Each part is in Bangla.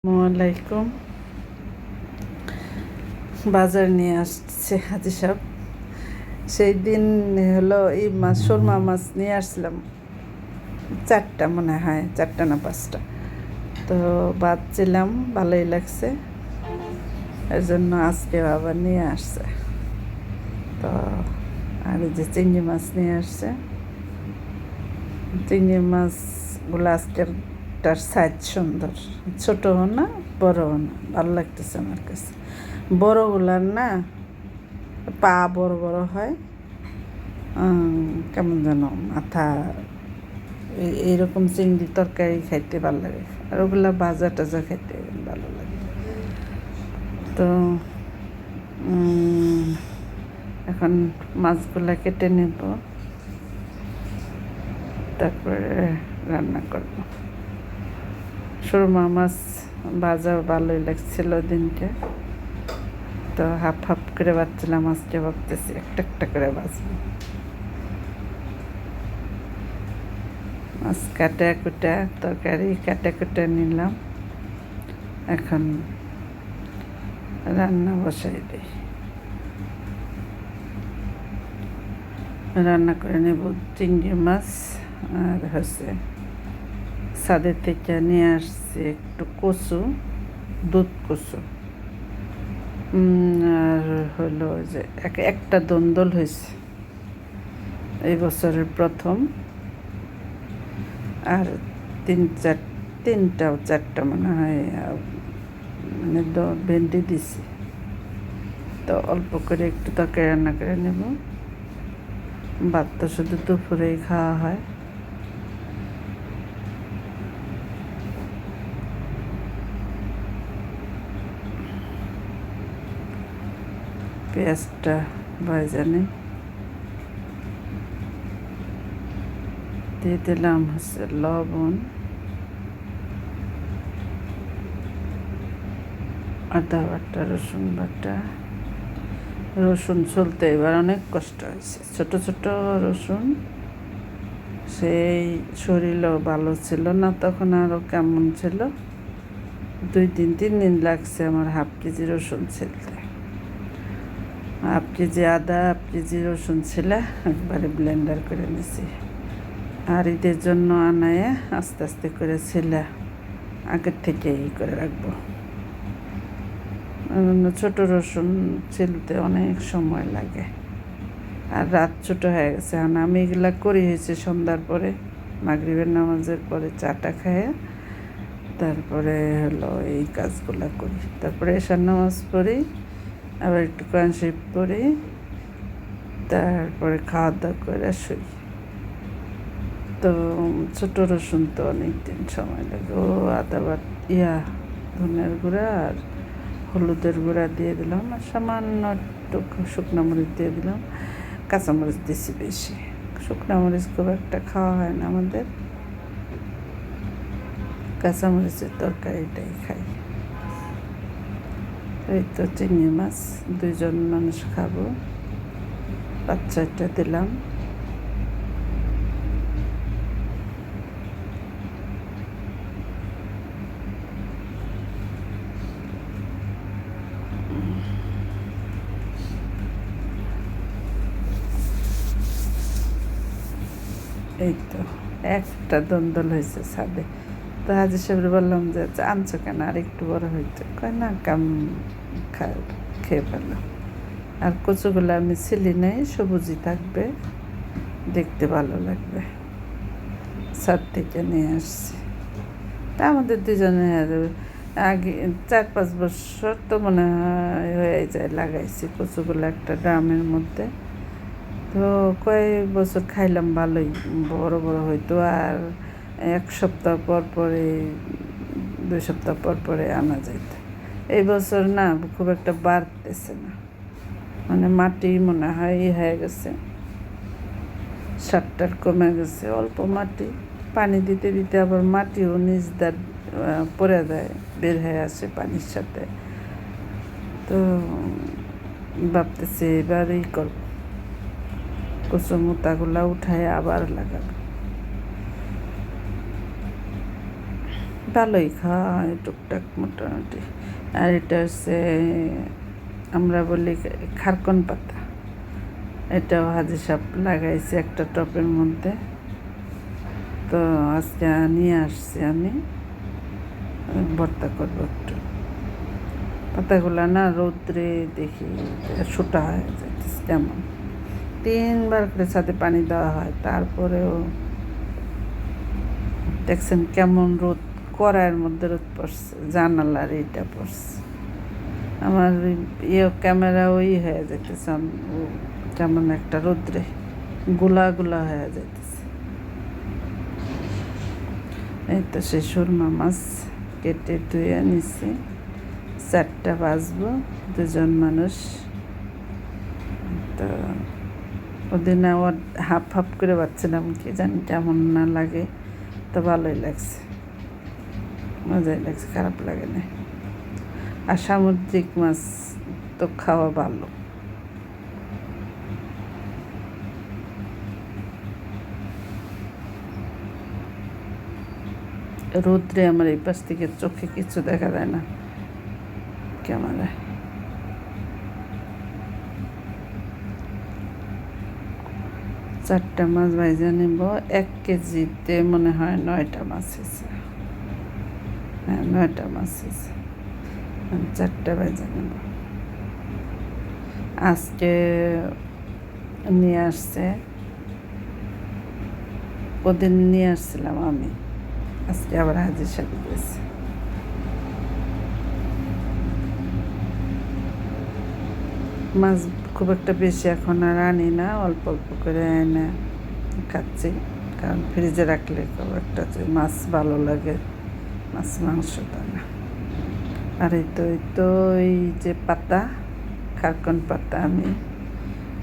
আসসালামাইকুম। বাজার নিয়ে আসছে হাজি সাহেব। সেই দিন হলো এই মাছ, সুরমা মাছ নিয়ে আসছিলাম 4টা, মনে হয় 4টা না 5টা। তো বাঁচছিলাম, ভালোই লাগছে, এর জন্য আজকে আবার নিয়ে আসছে। তো আর এই যে চিংড়ি মাছ নিয়ে আসছে। চিংড়ি মাছগুলো আজকের তার সাইজ সুন্দর, ছোটও না বড়ও না, ভালো লাগতেছে আমার কাছে। বড়গুলার না পা বড় বড় হয়, কেমন যেন মাথা, এইরকম চিংড়ি তরকারি খাইতে ভালো লাগে, আর ওগুলা ভাজা টাজা খাইতে ভালো লাগে। তো এখন মাছগুলা কেটে নেব, তারপরে রান্না করব। সুরমা মাছ ভাজা ভালোই লাগছিল দিনকে, তো হাফ হাফ করে বাচ্ছিলাম। আজকে ভাবতেছি একটা একটা করে বাঁচবো। মাছ কাটা কুটা, তরকারি কাটা কুটা নিলাম, এখন রান্না বসাই দিই। রান্না করে নেব চিংড়ি মাছ, আর হচ্ছে ছাদের থেকে নিয়ে আসছি একটু কচু, দুধ কচু, আর হলো যে একটা দন্দল হয়েছে এই বছরের প্রথম, আর তিনটা চারটা মনে হয় মানে ভেন্ডি দিছি। তো অল্প করে একটু তরকারি রান্না করে নেব। ভাত তো শুধু দুপুরেই খাওয়া হয়। পেঁয়াজটা ভাজা নেই, দিয়ে দিলাম হচ্ছে লবণ, আদা বাটা, রসুন বাটা। রসুন চলতে এবার অনেক কষ্ট হয়েছে, ছোট ছোট রসুন। সেই শরীরও ভালো ছিল না তখন, আরও কেমন ছিল। 3 দিন লাগছে আমার হাফ কেজি রসুন ছিলতে। হাফ কেজি আদা, হাফ কেজি রসুন ছিল, একবারে ব্লেন্ডার করে নিছি। আর ঈদের জন্য আনায় আস্তে আস্তে করে ছিলে আগের থেকে করে রাখবো। ছোট রসুন ছিলতে অনেক সময় লাগে, আর রাত ছোট হয়ে গেছে। এখন আমি এগুলা করি হয়েছে সন্ধ্যার পরে, মাগরিবের নামাজের পরে চাটা খায়, তারপরে হলো এই কাজগুলা করি। তারপরে এশার নামাজ পড়ি, আবার একটু কোরআন শরীফ পড়ি, তারপরে খাওয়া দাওয়া করে শুই। তো ছোটো রসুন তো অনেক দিন সময় লাগে। ও আদা ধনের গুঁড়া আর হলুদের গুঁড়া দিয়ে দিলাম, আর সামান্য একটু শুকনো মরিচ দিয়ে দিলাম। কাঁচামরিচ দিছি বেশি, শুকনো মরিচ খুব একটা খাওয়া হয় না আমাদের, কাঁচামরিচের তরকারিটাই খাই। এই তো চিংড়ি মাছ 2জন মানুষ খাবো, 5-6টা দিলাম। এই তো একটা দন্দল হয়েছে ছাদে। তো হাজির সাহেব বললাম যে আনছো কেন, আর একটু বড় হইতে, কয় না খেয়ে ফেলো। আর কচুগুলো আমি ছিলি নাই, সবুজই থাকবে, দেখতে ভালো লাগবে। ছাদ থেকে নিয়ে আসছি। তা আমাদের দুজনের আগে 4-5 বছর তো মনে হয় হয়ে যায় লাগাইছি কচুগুলো একটা ড্রামের মধ্যে। তো কয়েক বছর খাইলাম, ভালোই বড় বড় হইতো। আর 1 সপ্তাহ পর পরে, 2 সপ্তাহ পর পরে আনা যেত। এই বছর না খুব একটা বাড়তেছে না, মানে মাটি মনে হয় হয়ে গেছে, সারটার কমে গেছে, অল্প মাটি। পানি দিতে দিতে আবার মাটিও নিচ দাঁড় পড়ে দেয়, বের হয়ে আসে পানির সাথে। তো ভাবতেছি এবার করব, কচু মোতাগুলা উঠায় আবার লাগাবো। ভালোই খায় টুকটাক মোটামুটি। আর এটা হচ্ছে আমরা বলি খারকন পাতা, এটাও হাজি সাহেব লাগাইছে একটা টবের মধ্যে। তো আজকে নিয়ে আসছি আমি, ভর্তা করবো একটু। পাতাগুলা না রৌদ্রে দেখি শুটা হয়ে যাইতেছে কেমন, 3বার করে ছাদে পানি দেওয়া হয়, তারপরেও দেখছেন কেমন রোদ, কড়াইয়ের মধ্যে রোদ পড়ছে, জানালার এইটা পড়ছে। আমার ক্যামেরা ওই হয়ে যাইতেছে, কেমন একটা রোদ্রে গোলা গোলা হয়ে যাইতেছে। এই তো সে সুরমা মাছ কেটে ধুয়ে নিছি, 4টা বাজবো, 2জন মানুষ। তো ওদিন ওর হাফ হাফ করে বাচ্ছিলাম, কি জানি কেমন না লাগে, তো ভালোই লাগছে, মজাই লাগছে, খারাপ লাগে না। আর সামুদ্রিক মাছ তো খাওয়া ভালো। রোদ্রে আমার এই পাশ থেকে চোখে কিছু দেখা যায় না ক্যামেরায়। চারটা মাছ ভাইজা নেব, 1 কেজিতে মনে হয় 9টা মাছ হয়েছে। হ্যাঁ, 9টা মাছ হয়েছে, 4টা ভাইজা নেব। আজকে নিয়ে আসছে, ওদিন নিয়ে আসছিলাম আমি, আজকে আবার হাজির সাথে দিয়েছে। মাছ খুব একটা বেশি এখন আর আনি না, অল্প অল্প করে এনে খাচ্ছি, কারণ ফ্রিজে রাখলে খুব একটা মাছ ভালো লাগে, মাছ মাংসটা না। আর এই তো এই যে পাতা, খারকন পাতা আমি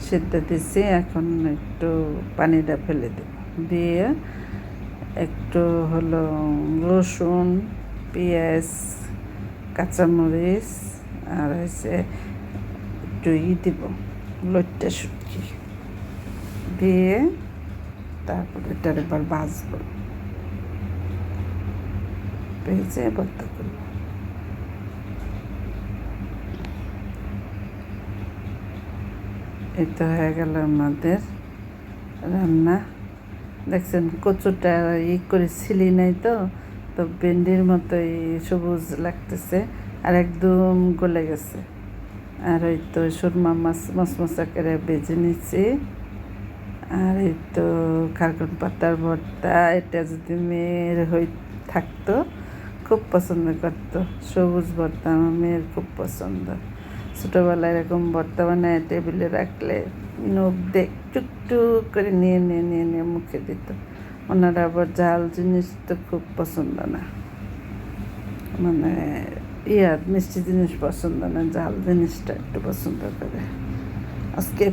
সেদ্ধ দিচ্ছি, এখন একটু পানিটা ফেলে দেব, দিয়ে একটু হলো রসুন, পেঁয়াজ, কাঁচামরিচ, আর হচ্ছে একটু দিব লইট্টা শুটকি দিয়ে, তারপরে এটার এবার ভাজবো, ভেজে ভর্তা করবো। এই তো হয়ে গেল আমাদের রান্না। দেখছেন কচুটা করে ছিলি নাই, তো ভেন্ডির মতোই সবুজ লাগতেছে, আর একদম গলে গেছে। আর এই তো সুরমা মাছ মশমশা করে ভেজে নিচ্ছি। আর এই তো খারকন পাতার ভর্তা, এটা যদি মেয়ের থাকতো খুব পছন্দ করতো, সবুজ ভর্তা আমার মেয়ের খুব পছন্দ। ছোটোবেলায় এরকম ভর্তা বানায় টেবিলে রাখলে নখ টুকটুক করে নিয়ে মুখে দিত। ওনারা আবার ঝাল জিনিস তো খুব পছন্দ না, মানে মিষ্টি জিনিস পছন্দ না, ঝাল জিনিসটা একটু পছন্দ করে। আজকে